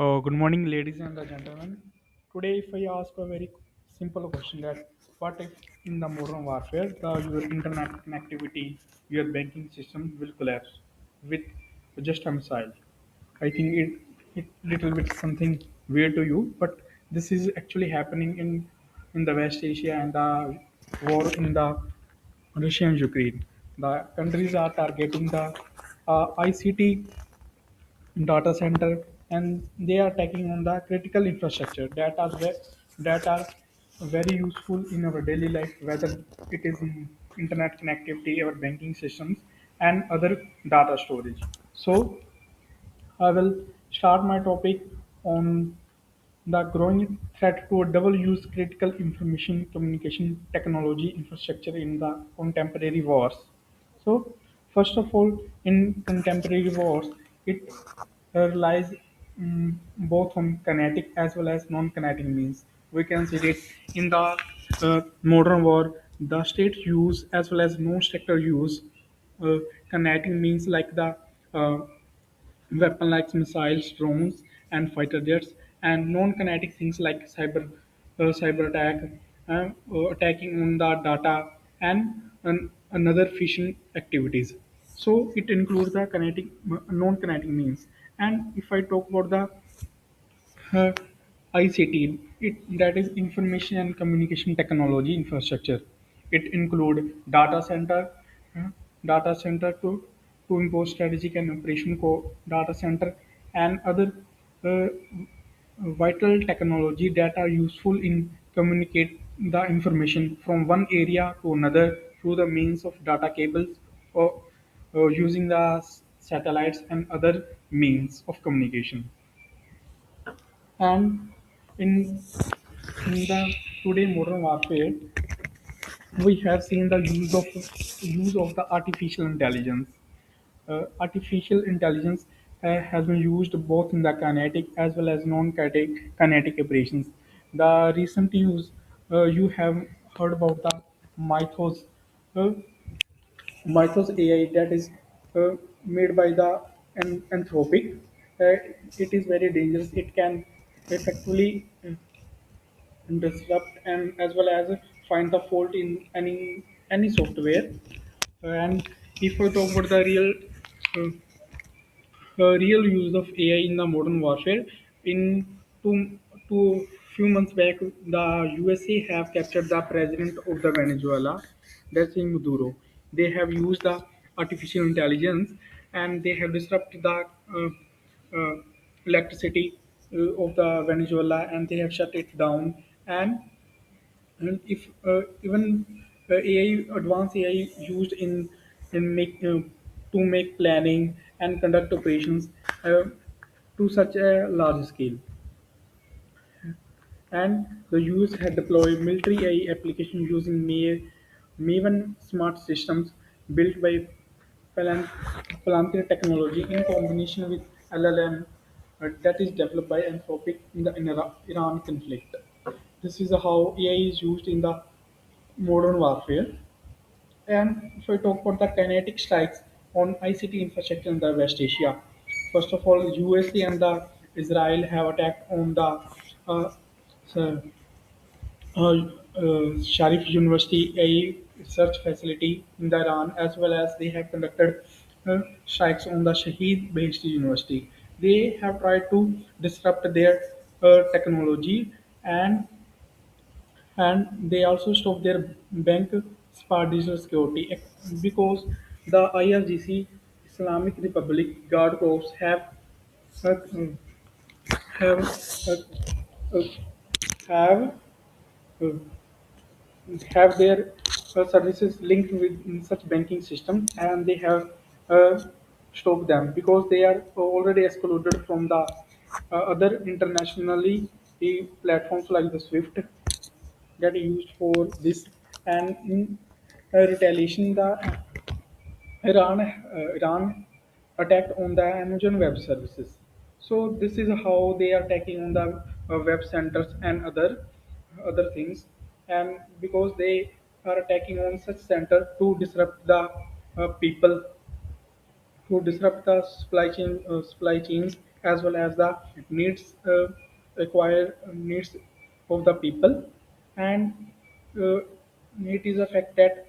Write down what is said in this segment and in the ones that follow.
Good morning, ladies and gentlemen. Today, if I ask a very simple question that what if in the modern warfare, your internet connectivity, your banking system will collapse with just a missile? I think it little bit something weird to you, but this is actually happening in the West Asia and the war in the Russia and Ukraine. The countries are targeting the ICT data center, and they are taking on the critical infrastructure that are very useful in our daily life, whether it is in internet connectivity, our banking systems, and other data storage. So I will start my topic on the growing threat to a double-use critical information communication technology infrastructure in the contemporary wars. So, first of all, in contemporary wars, it relies both on kinetic as well as non-kinetic means. We can see that in the modern war, the states use as well as non-sector use uh, kinetic means like the uh, weapon like missiles, drones, and fighter jets, and non-kinetic things like cyber attack, attacking on the data, and another phishing activities. So it includes the kinetic, non-kinetic means. And if I talk about the uh, ICT, that is Information and Communication Technology Infrastructure. It include uh, data center to impose strategic and operation data center, and other uh, vital technology that are useful in communicate the information from one area to another through the means of data cables or using the satellites and other means of communication. And in the today modern warfare, we have seen the use of the artificial intelligence. Artificial intelligence has been used both in the kinetic as well as non-kinetic operations. The recent use, you have heard about the Mythos uh, Mythos AI that is made by the Anthropic. It is very dangerous. It can effectively disrupt and as well as find the fault in any software. And if I talk about the uh, real use of AI in the modern warfare, in two few months back, the USA have captured the president of the Venezuela, that's in Maduro. They have used the artificial intelligence and they have disrupted the uh, electricity of the Venezuela, and they have shut it down. And if even AI, advanced AI used in make to make planning and conduct operations to such a large scale, and the US had deployed military AI application using Maven smart systems built by Palan- Palantir technology in combination with LLM that is developed by Anthropic in the Iran conflict. This is how AI is used in the modern warfare. And if I talk about the kinetic strikes on ICT infrastructure in the West Asia, first of all, USA and the Israel have attacked on the uh, so, Sharif University, a research facility in the Iran, as well as they have conducted strikes on the Shahid Beheshti University. They have tried to disrupt their technology, and they also stopped their bank SPA digital security because the IRGC Islamic Republic Guard Corps uh, have uh, uh, have uh, have their services linked with such banking system, and they have uh, stopped them because they are already excluded from the other internationally platforms like the SWIFT that are used for this. And in retaliation, the Iran attacked on the Amazon Web Services. So this is how they are attacking on the web centers and other things, and because they are attacking on such center to disrupt the people, to disrupt the supply chains as well as the needs require needs of the people. And uh, it is a fact that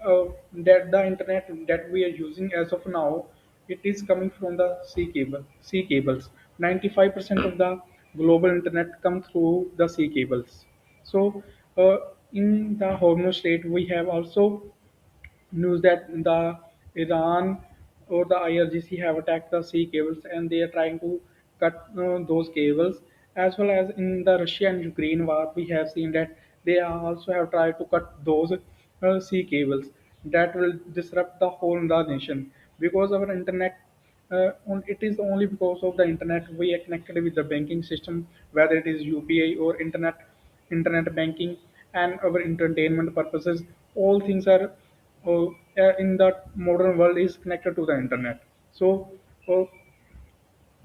that the internet that we are using as of now, it is coming from the sea cables. 95% of the global internet come through the sea cables. So in the Hormuz Strait we have also news that the Iran or the IRGC have attacked the sea cables, and they are trying to cut those cables. As well as in the Russia and Ukraine war, we have seen that they also have tried to cut those sea cables that will disrupt the whole the nation, because our internet. It is only because of the internet we are connected with the banking system, whether it is UPI or internet banking, and our entertainment purposes. All things are in the modern world is connected to the internet. So uh,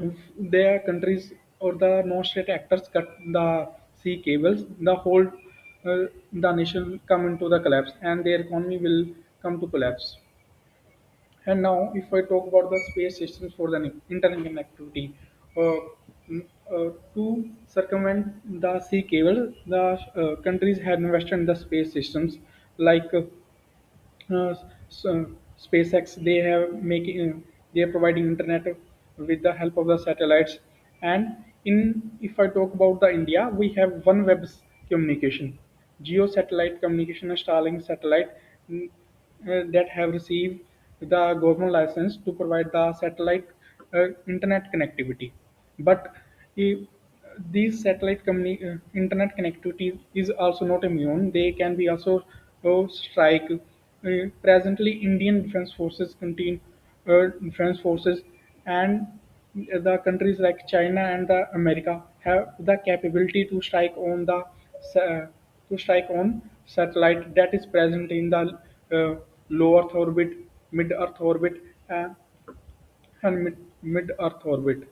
if their countries or the non-state actors cut the sea cables, the whole the nation come into the collapse, and their economy will come to collapse. And now, if I talk about the space systems for the internet connectivity, uh, to circumvent the sea cable, the countries had invested in the space systems like so SpaceX. They are providing internet with the help of the satellites. And in if I talk about the India, we have OneWeb communication, geo satellite communication, and Starlink satellite that have received the government license to provide the satellite internet connectivity. But if these internet connectivity is also not immune. They can be also strike. Presently, Indian defense forces contain defense forces, and the countries like China and the America have the capability to strike on the satellite that is present in the low Earth orbit, mid Earth orbit, and mid Earth orbit.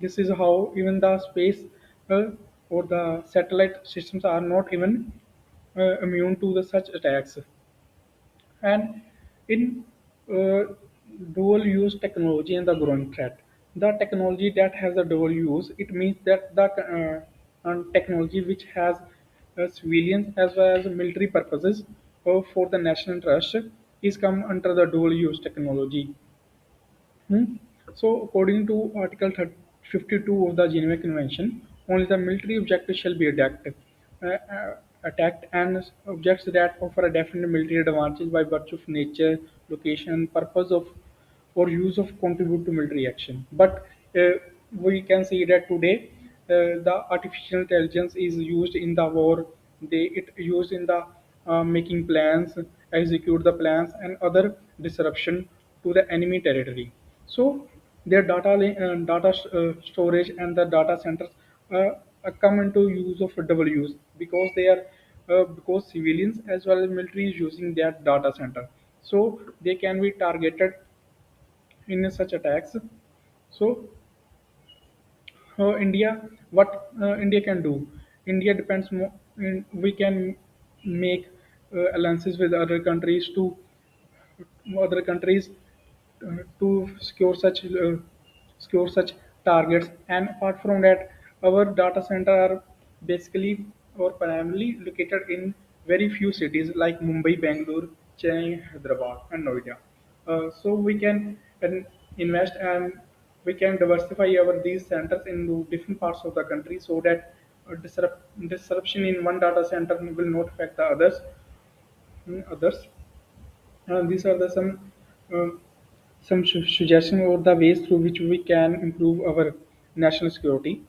This is how even the space or the satellite systems are not even immune to the such attacks. And in uh, dual use technology and the growing threat, the technology that has a dual use, it means that the technology which has civilians as well as military purposes for the national interest is come under the dual use technology. Hmm. So, according to Article 52 of the Geneva Convention, only the military objectives shall be attacked, and objects that offer a definite military advantage by virtue of nature, location, purpose of, or use of contribute to military action. But uh, we can see that today the artificial intelligence is used in the war. It used in the making plans, execute the plans, and other disruption to the enemy territory. So their data storage and the data centers come into use of double use, because they are because civilians as well as military is using their data center, so they can be targeted in such attacks. So what India can do? India depends more. We can make alliances with other countries to secure such targets. And apart from that, our data center are basically or primarily located in very few cities like Mumbai, Bangalore, Chennai, Hyderabad, and Noida. So we can invest, and we can diversify our these centers into different parts of the country, so that disruption in one data center will not affect the others. These are the some suggestions or the ways through which we can improve our national security.